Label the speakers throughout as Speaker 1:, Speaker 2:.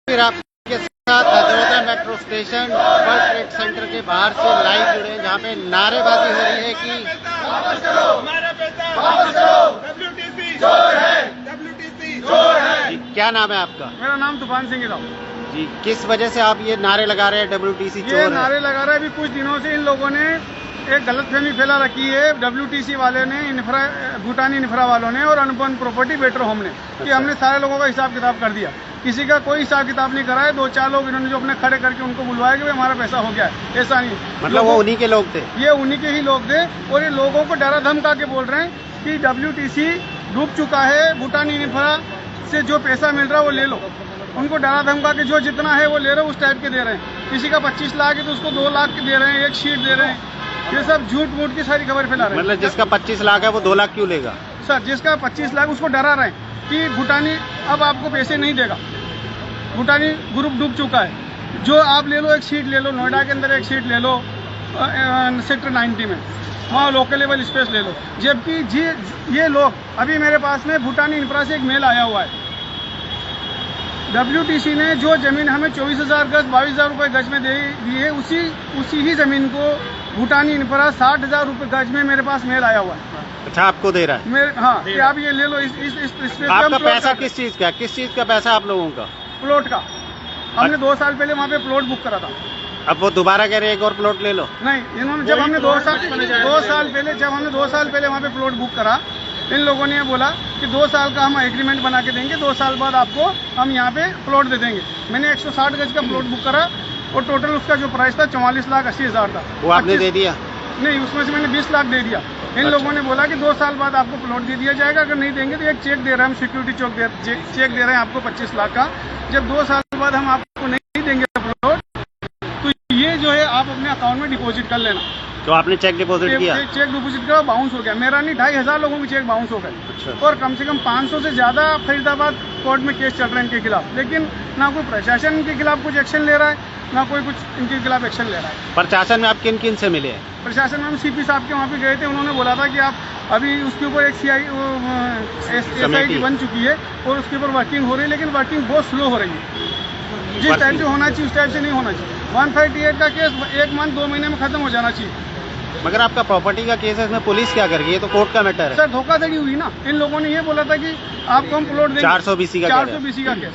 Speaker 1: फिर आपके साथ Hazratganj metro station world trade centre के बाहर से लाइव जुड़े हैं, जहाँ पे नारेबाजी हो रही है कि जी, क्या नाम है आपका?
Speaker 2: मेरा नाम तूफान सिंह राव
Speaker 1: जी, किस वजह से आप ये नारे लगा रहे हैं WTC चोर
Speaker 2: ये
Speaker 1: है?
Speaker 2: नारे लगा रहा है। अभी कुछ दिनों से इन लोगों ने एक गलतफहमी फैला रखी है, WTC वाले ने, भूटानी इंफ्रा वालों ने और अनुपम प्रॉपर्टी बेटर होम ने, कि हमने सारे लोगों का हिसाब किताब कर दिया। किसी का कोई हिसाब किताब नहीं करा है। 2-4 लोग इन्होंने जो अपने खड़े करके उनको बुलवाया कि हमारा पैसा हो गया है, ऐसा नहीं।
Speaker 1: मतलब वो उन्हीं के लोग थे?
Speaker 2: ये उन्हीं के ही लोग थे और ये लोगों को डरा धमका के बोल रहे हैं कि WTC डूब चुका है, भूटानी इंफ्रा से जो पैसा मिल रहा है वो ले लो। उनको डरा धमका के जो जितना है वो ले रहे हो, उस टाइप के दे रहे हैं। किसी का 25 लाख है तो उसको 2 लाख के दे रहे हैं, एक शीट दे रहे हैं। ये सब झूठ मूठ की सारी खबर फैला रहे हैं।
Speaker 1: मतलब जिसका 25 लाख है वो 2 लाख क्यों लेगा?
Speaker 2: सर, जिसका 25 लाख उसको डरा रहे हैं कि भूटानी अब आपको पैसे नहीं देगा, भूटानी ग्रुप डूब चुका है। जो आप ले लो, एक सीट ले लो, नोएडा के अंदर एक सीट ले लो, सेक्टर 90 में, वहाँ लोकल लेवल स्पेस ले लो। जबकि ये लोग, अभी मेरे पास में भूटानी इंफ्रा से एक मेल आया हुआ है, WTC ने जो जमीन हमें 24,000 गज 22,000 रुपये गज में दे दी है, उसी ही जमीन को भूटानी इंफ्रा 60,000 रुपये गज में मेरे पास मेल आया हुआ है।
Speaker 1: अच्छा, आपको दे रहा है?
Speaker 2: हाँ, कि आप ये ले लो। इस
Speaker 1: आपका पैसा किस चीज का? किस चीज का पैसा आप लोगों का?
Speaker 2: प्लॉट का। हमने 2 साल पहले वहाँ पे प्लॉट बुक करा था।
Speaker 1: अब वो दोबारा कह रहे हैं एक और प्लॉट ले लो?
Speaker 2: नहीं, इन्होंने जब हमने 2 साल पहले वहाँ पे प्लॉट बुक करा, इन लोगों ने ये बोला कि 2 साल का हम एग्रीमेंट बना के देंगे, 2 साल बाद आपको हम यहाँ पे प्लॉट दे देंगे। मैंने 160 गज का प्लॉट बुक करा और टोटल उसका जो प्राइस था 44,80,000 था।
Speaker 1: वो आपने दे दिया?
Speaker 2: नहीं, उसमें से मैंने 20 लाख दे दिया। इन लोगों ने बोला कि 2 साल बाद आपको प्लॉट दे दिया जाएगा, अगर नहीं देंगे तो एक चेक दे रहे हैं हम, सिक्योरिटी चेक दे रहे हैं आपको 25 लाख का। जब 2 साल बाद हम आपको नहीं देंगे प्लॉट, तो ये जो है आप अपने अकाउंट में डिपॉजिट कर लेना।
Speaker 1: तो आपने चेक डिपॉजिट किया?
Speaker 2: चेक डिपॉजिट करा, बाउंस हो गया। मेरा नहीं, 2,500 लोगों के चेक बाउंस हो गए।
Speaker 1: अच्छा।
Speaker 2: और कम से कम 500 से ज्यादा फरीदाबाद कोर्ट में केस चल रहे हैं इनके खिलाफ, लेकिन ना कोई प्रशासन इनके खिलाफ कुछ एक्शन ले रहा है, ना कोई कुछ इनके खिलाफ एक्शन ले रहा है।
Speaker 1: प्रशासन में आप किन किन से मिले हैं?
Speaker 2: प्रशासन में हम CP साहब के वहाँ पे गए थे। उन्होंने बोला था कि आप अभी उसके ऊपर एक SIT बन चुकी है और उसके ऊपर वर्किंग हो रही है, लेकिन वर्किंग बहुत स्लो हो रही है। जिस टाइप से होना चाहिए उस टाइप से नहीं होना चाहिए। 138 का केस 1 मंथ 2 महीने में खत्म हो जाना चाहिए।
Speaker 1: मगर आपका प्रॉपर्टी का केस है, इसमें पुलिस क्या कर रही है? ये तो कोर्ट का मैटर है।
Speaker 2: सर, धोखाधड़ी हुई ना। इन लोगों ने ये बोला था कि आपको हम प्लॉट देंगे।
Speaker 1: 420 का
Speaker 2: 420 का केस।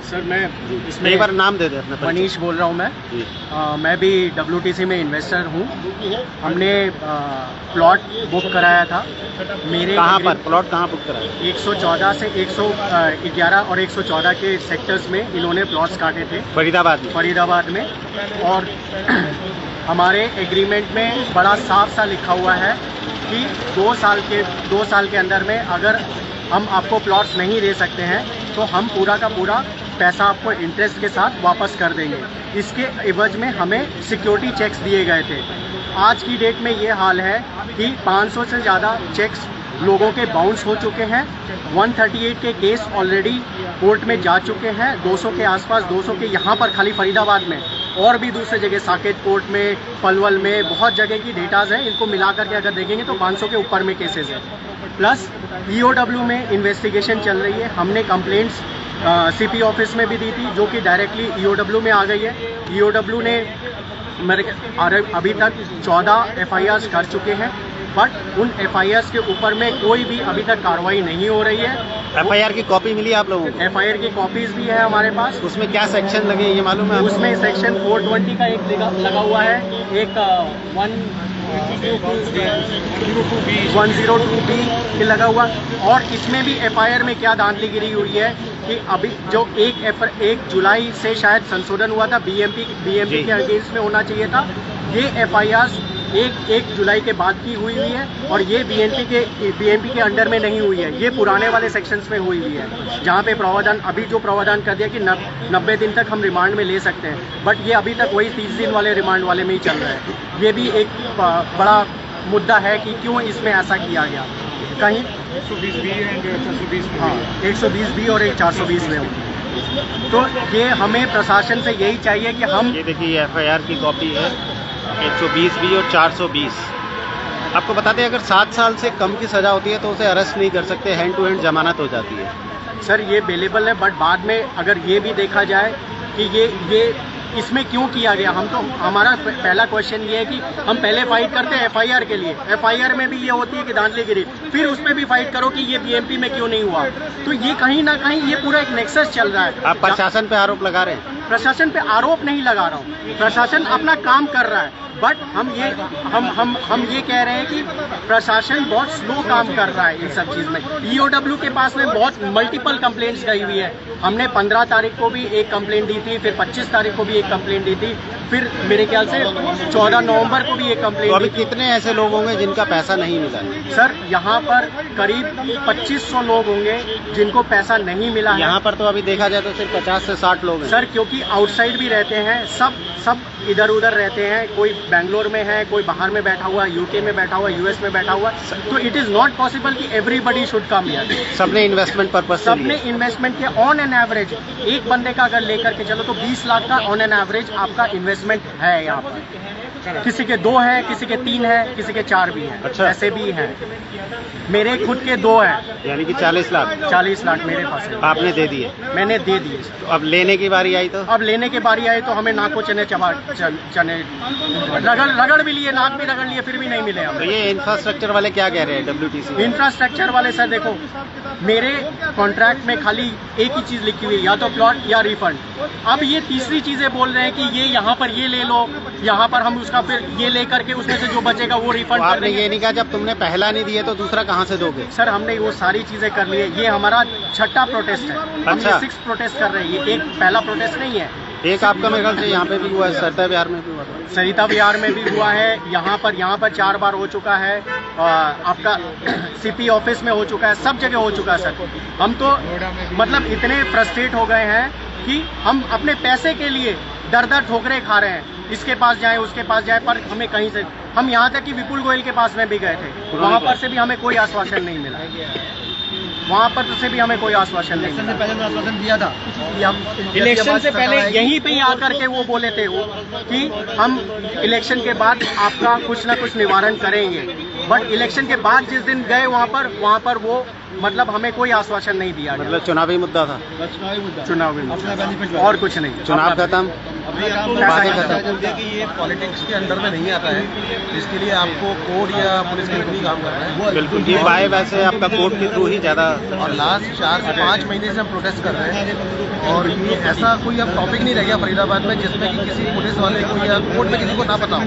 Speaker 3: सर, मैं इसमें
Speaker 1: एक बार नाम दे दे अपना।
Speaker 3: मनीष बोल रहा हूँ मैं। मैं भी WTC में इन्वेस्टर हूँ। हमने प्लॉट बुक कराया था। मेरे
Speaker 1: कहाँ पर प्लॉट कहाँ बुक कराया?
Speaker 3: 114 से 111 और 114 के सेक्टर्स में इन्होंने प्लॉट्स काटे थे, फरीदाबाद में। और हमारे एग्रीमेंट में बड़ा साफ सा लिखा हुआ है कि 2 साल के अंदर में अगर हम आपको प्लॉट्स नहीं दे सकते हैं तो हम पूरा का पूरा पैसा आपको इंटरेस्ट के साथ वापस कर देंगे। इसके एवज में हमें सिक्योरिटी चेक्स दिए गए थे। आज की डेट में ये हाल है कि 500 से ज़्यादा चेक्स लोगों के बाउंस हो चुके हैं। 138 के केस ऑलरेडी कोर्ट में जा चुके हैं। 200 के आसपास, 200 के यहाँ पर खाली फरीदाबाद में, और भी दूसरे जगह साकेत कोर्ट में, पलवल में, बहुत जगह की डेटाज हैं। इनको मिला करके अगर देखेंगे तो 500 के ऊपर में केसेस हैं। प्लस EOW में इन्वेस्टिगेशन चल रही है। हमने कंप्लेंट्स CP ऑफिस में भी दी थी, जो कि डायरेक्टली EOW में आ गई है। EOW ने अभी तक 14 FIRs कर चुके हैं, बट उन FIRs के ऊपर में कोई भी अभी तक कार्रवाई नहीं हो रही है।
Speaker 1: FIR की कॉपी मिली आप लोगों को?
Speaker 3: FIR की कॉपीज भी है हमारे पास।
Speaker 1: उसमें क्या सेक्शन लगे ये मालूम है?
Speaker 3: उसमें सेक्शन 420 का एक लगा हुआ है, एक 102B लगा हुआ। और इसमें भी FIR में क्या धांधलीगिरी हुई है कि अभी जो 1 जुलाई से शायद संशोधन हुआ था, BMP के अगेंस्ट में होना चाहिए था। ये FIRs 1 जुलाई के बाद की हुई है और ये BMP के अंडर में नहीं हुई है। ये पुराने वाले सेक्शंस में हुई है, जहाँ पे प्रावधान, अभी जो प्रावधान कर दिया कि 90 दिन तक हम रिमांड में ले सकते हैं, बट ये अभी तक वही 30 दिन वाले रिमांड वाले में ही चल रहा है। ये भी एक बड़ा मुद्दा है कि क्यों इसमें ऐसा किया गया। कहीं 120B और 420 में हो। तो ये हमें प्रशासन से यही चाहिए कि हम,
Speaker 1: ये देखिए FIR की कॉपी है, 120B और 420। आपको बता दें, अगर 7 साल से कम की सजा होती है तो उसे अरेस्ट नहीं कर सकते, हैंड टू हैंड जमानत हो जाती है।
Speaker 3: सर ये अवेलेबल है, बट बाद में अगर ये भी देखा जाए कि ये इसमें क्यों किया गया, हम तो हमारा पहला क्वेश्चन ये है कि हम पहले फाइट करते हैं एफआईआर के लिए, एफआईआर में भी ये होती है कि धांधलीगिरी, फिर उसमें भी फाइट करो कि ये बीएमपी में क्यों नहीं हुआ। तो ये कहीं ना कहीं ये पूरा एक नेक्सस चल रहा है।
Speaker 1: आप प्रशासन पे आरोप लगा रहे हैं?
Speaker 3: प्रशासन पे आरोप नहीं लगा रहा हूँ, प्रशासन अपना काम कर रहा है, बट हम ये कह रहे हैं कि प्रशासन बहुत स्लो काम कर रहा है इन सब चीज में। ईओडब्ल्यू के पास में बहुत मल्टीपल कंप्लेंट्स गई हुई है। हमने 15 तारीख को भी एक कंप्लेंट दी थी, फिर 25 तारीख को भी एक कंप्लेंट दी थी, फिर मेरे ख्याल से 14 नवंबर को भी एक कंप्लेंट।
Speaker 1: तो अभी कितने ऐसे लोग होंगे जिनका पैसा नहीं मिला?
Speaker 3: सर यहाँ पर करीब 2500 लोग होंगे जिनको पैसा नहीं मिला है।
Speaker 1: यहाँ पर तो अभी देखा जाए तो सिर्फ 50 से 60 लोग हैं।
Speaker 3: सर क्योंकि आउटसाइड भी रहते हैं, सब इधर उधर रहते हैं, कोई बैंगलोर में है, कोई बाहर में बैठा हुआ, यूके में बैठा हुआ, यूएस में बैठा हुआ, तो इट इज नॉट पॉसिबल कि एवरीबडी शुड कम हियर।
Speaker 1: सबने इन्वेस्टमेंट पर्पस,
Speaker 3: सबने इन्वेस्टमेंट किया। ऑन एन एवरेज एक बंदे का अगर लेकर के चलो तो 20 लाख का ऑन एन एवरेज आपका इन्वेस्टमेंट है यहाँ पर। किसी के 2 है, किसी के 3 है, किसी के 4 भी हैं।
Speaker 1: अच्छा।
Speaker 3: ऐसे भी हैं। मेरे खुद के 2 हैं,
Speaker 1: यानी कि 40 लाख
Speaker 3: 40 लाख मेरे पास है।
Speaker 1: आपने दे दिए?
Speaker 3: मैंने दे दिए।
Speaker 1: तो अब लेने की बारी आई तो?
Speaker 3: अब लेने की बारी आई तो हमें नाको चने चने रगड़ भी लिए, नाक भी रगड़ लिए, फिर भी नहीं मिले हमें।
Speaker 1: तो ये इंफ्रास्ट्रक्चर वाले क्या कह रहे हैं डब्ल्यूटीसी?
Speaker 3: इंफ्रास्ट्रक्चर वाले सर देखो, मेरे कॉन्ट्रैक्ट में खाली एक ही चीज लिखी हुई है, या तो प्लॉट या रिफंड। अब ये तीसरी चीजें बोल रहे हैं कि ये यहाँ पर ये ले लो, यहाँ पर हम उसका फिर ये लेकर के उसमें से जो बचेगा वो रिफंड कर
Speaker 1: आपने
Speaker 3: देंगे।
Speaker 1: ये नहीं कहा जब तुमने पहला नहीं दिया तो दूसरा कहाँ से दोगे?
Speaker 3: सर हमने वो सारी चीजें कर ली है। ये हमारा 6ठा प्रोटेस्ट है। हम
Speaker 1: अच्छा।
Speaker 3: ये 6th प्रोटेस्ट कर रहे हैं। ये एक पहला प्रोटेस्ट नहीं है।
Speaker 1: एक आपका मेरे ख्याल से यहाँ पे भी हुआ है, सरिता बिहार में भी हुआ था।
Speaker 3: सरिता बिहार में भी हुआ है, यहाँ पर 4 बार हो चुका है, आपका सीपी ऑफिस में हो चुका है, सब जगह हो चुका है सर। हम तो मतलब इतने फ्रस्ट्रेट हो गए हैं कि हम अपने पैसे के लिए दर ठोकरे खा रहे हैं। इसके पास जाएं, उसके पास जाएं, पर हमें कहीं से, हम यहाँ तक कि विपुल गोयल के पास में भी गए थे, वहाँ पर से भी हमें कोई आश्वासन नहीं मिला। वहाँ पर से भी हमें कोई आश्वासन नहीं मिला।
Speaker 4: पहले आश्वासन दिया था कि हम
Speaker 3: इलेक्शन से पहले यहीं पे ही आकर के वो बोले थे कि हम इलेक्शन के बाद आपका कुछ ना कुछ निवारण करेंगे, बट इलेक्शन के बाद जिस दिन गए वहाँ पर वो मतलब हमें कोई आश्वासन नहीं दिया गया।
Speaker 1: मतलब चुनावी मुद्दा था?
Speaker 3: चुनावी मुद्दा और कुछ नहीं।
Speaker 1: चुनाव खत्म, बातें खत्म।
Speaker 4: कि ये पॉलिटिक्स के अंडर में नहीं आता है, इसके लिए आपको कोर्ट या पुलिस के थ्रू ही काम करना है।
Speaker 1: बिल्कुल, ये बाय वैसे आपका कोर्ट के थ्रू ही ज्यादा।
Speaker 4: और लास्ट 4 से 5 महीने से हम प्रोटेस्ट कर रहे हैं, और ये ऐसा कोई अब टॉपिक नहीं रह गया फरीदाबाद में जिसमें कि किसी पुलिस वाले को या कोर्ट में किसी को ना पता हो।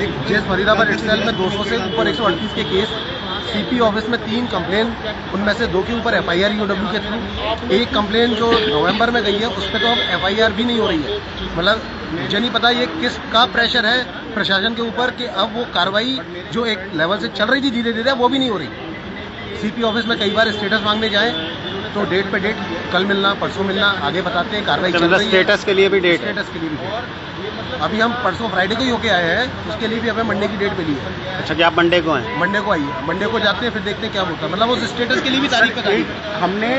Speaker 4: एक जैसे फरीदाबाद इटसेल्फ में 200 से ऊपर 138 के केस, सीपी ऑफिस में 3 कंप्लेन, उनमें से 2 के ऊपर एफआईआर ईओडब्ल्यू के थ्रू। एक कंप्लेन जो नवंबर में गई है उस पर तो अब एफआईआर भी नहीं हो रही है। मतलब मुझे नहीं पता ये किस का प्रेशर है प्रशासन के ऊपर कि अब वो कार्रवाई जो एक लेवल से चल रही थी धीरे धीरे वो भी नहीं हो रही। सीपी ऑफिस में कई बार स्टेटस मांगने जाए तो डेट पे डेट, कल मिलना, परसों मिलना, आगे बताते हैं कार्रवाई चल रही है।
Speaker 1: स्टेटस के लिए भी डेट?
Speaker 4: स्टेटस के लिए भी। अभी हम परसों फ्राइडे को ही होके आए हैं, उसके लिए भी हमें मंडे की डेट मिली है।
Speaker 1: अच्छा, क्या आप मंडे को हैं?
Speaker 4: मंडे को आइए, मंडे को जाते हैं, फिर देखते हैं क्या होता है। मतलब उस स्टेटस के लिए भी तारीख पे तारीख।
Speaker 3: हमने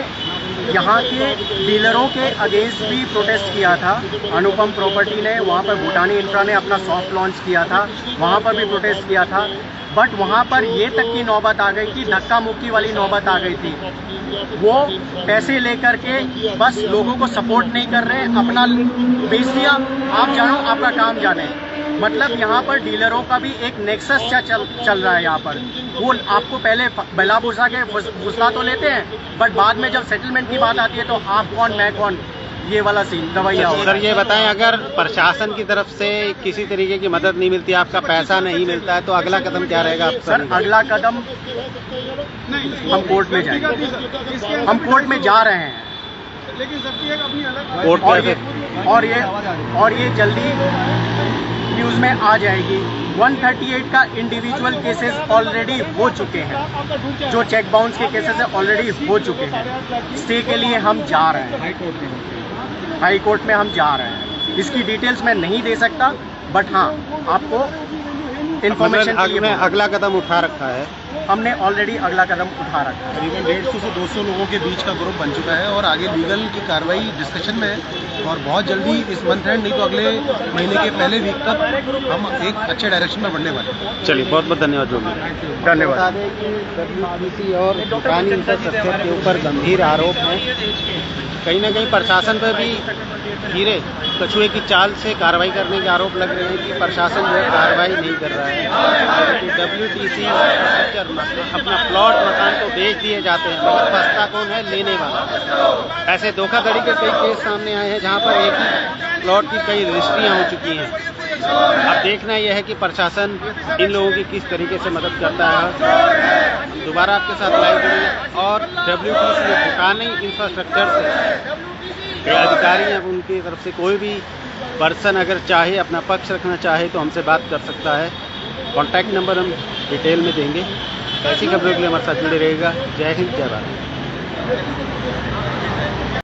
Speaker 3: यहाँ के डीलरों के अगेंस्ट भी प्रोटेस्ट किया था। अनुपम प्रॉपर्टी ने, वहाँ पर भूटानी इंफ्रा ने अपना सॉफ्ट लॉन्च किया था, वहाँ पर भी प्रोटेस्ट किया था। बट वहाँ पर ये तक की नौबत आ गई थी, धक्का मुक्की वाली नौबत आ गई थी। वो पैसे लेकर के बस लोगों को सपोर्ट नहीं कर रहे, अपना बेच दिया, आप जानो आपका काम जाने। मतलब यहाँ पर डीलरों का भी एक नेक्सस चल रहा है यहाँ पर। वो आपको पहले बला भूसा के फुसला तो लेते हैं, बट बाद में जब सेटलमेंट की बात आती है तो आप कौन मैं कौन, ये वाला सीन रवैया हो।
Speaker 1: सर ये बताएं, अगर प्रशासन की तरफ से किसी तरीके की मदद नहीं मिलती, आपका पैसा नहीं मिलता है, तो अगला कदम क्या रहेगा?
Speaker 3: सर अगला कदम हम कोर्ट में जाएंगे। हम कोर्ट में जा रहे हैं,
Speaker 2: लेकिन सबकी एक अपनी अलग
Speaker 1: कोर्ट
Speaker 3: और ये जल्दी न्यूज़ में आ जाएगी। 138 का इंडिविजुअल केसेस ऑलरेडी हो चुके हैं, जो चेक बाउंस के केसेस है ऑलरेडी हो चुके हैं। स्टे के लिए हम जा रहे हैं, हाई कोर्ट में हम जा रहे हैं। इसकी डिटेल्स मैं नहीं दे सकता, बट हाँ आपको इन्फॉर्मेशन
Speaker 1: अगला कदम उठा रखा है
Speaker 3: हमने ऑलरेडी अगला कदम उठा रखा है।
Speaker 4: करीबन 150 से 200 लोगों के बीच का ग्रुप बन चुका है और आगे लीगल की कार्रवाई डिस्कशन में है और बहुत जल्दी इस मंथ एंड नहीं तो अगले महीने के पहले वीक तक हम एक अच्छे डायरेक्शन में बढ़ने वाले हैं।
Speaker 1: चलिए, बहुत बहुत धन्यवाद जो भी।
Speaker 3: धन्यवाद।
Speaker 1: बता दें कि WTC और भूटानी इंफ्रास्ट्रक्चर के ऊपर गंभीर आरोप हैं। कहीं ना कहीं प्रशासन पर भी हीरे कछुए की चाल से कार्रवाई करने के आरोप लग रहे हैं कि प्रशासन जो है कार्रवाई नहीं कर रहा है। तो WTC इंफ्रास्ट्रक्चर अपना प्लॉट मकान को बेच दिए जाते हैं, मगर फंसता कौन है? लेने वाला। ऐसे धोखाधड़ी के कई केस सामने आए हैं जहां पर एक ही प्लॉट की कई रजिस्ट्रियाँ हो चुकी हैं। अब देखना यह है कि प्रशासन इन लोगों की किस तरीके से मदद करता है। दोबारा आपके साथ लाइव जुड़ेंगे और WTC में भूटानी इंफ्रास्ट्रक्चर से अधिकारी हैं, उनकी तरफ से कोई भी पर्सन अगर चाहे अपना पक्ष रखना चाहे तो हमसे बात कर सकता है। कॉन्टैक्ट नंबर हम डिटेल में देंगे। ऐसी खबरों के लिए हमारे साथ जुड़े रहेगा। जय हिंद, जय भारत।